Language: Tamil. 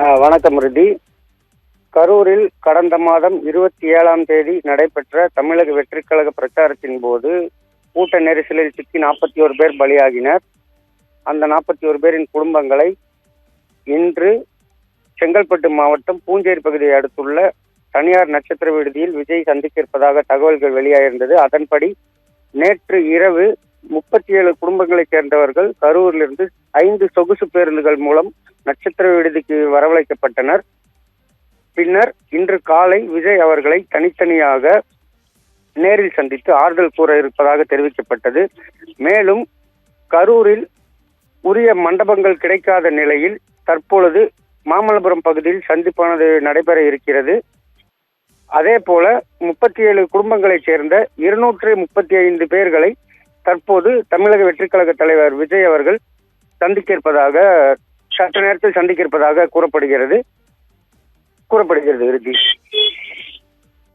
வணக்கம் ரிதி. கரூரில் கடந்த மாதம் 27ஆம் தேதி நடைபெற்ற தமிழக வெற்றிக் கழக பிரச்சாரத்தின் போது கூட்ட நெரிசலில் சிக்கி 41 பேர் பலியாகினர். அந்த 41 பேரின் குடும்பங்களை இன்று செங்கல்பட்டு மாவட்டம் பூஞ்சேரி பகுதியை அடுத்துள்ள தனியார் நட்சத்திர விடுதியில் விஜய் சந்திக்க இருப்பதாக தகவல்கள் வெளியாகியிருந்தது. அதன்படி நேற்று இரவு 37 குடும்பங்களைச் சேர்ந்தவர்கள் கரூரிலிருந்து 5 சொகுசு பேருந்துகள் மூலம் நட்சத்திர விடுதிக்கு வரவழைக்கப்பட்டனர். பின்னர் இன்று காலை விஜய் அவர்களை தனித்தனியாக நேரில் சந்தித்து ஆறுதல் கூற இருப்பதாக தெரிவிக்கப்பட்டது. மேலும் கரூரில் உரிய மண்டபங்கள் கிடைக்காத நிலையில் தற்பொழுது மாமல்லபுரம் பகுதியில் சந்திப்பானது நடைபெற இருக்கிறது. அதே போல 37 குடும்பங்களைச் சேர்ந்த 235 பேர்களை தற்போது தமிழக வெற்றிக் கழக தலைவர் விஜய் அவர்கள் சற்று நேரத்தில் சந்திக்க இருப்பதாக கூறப்படுகிறது. இறுதி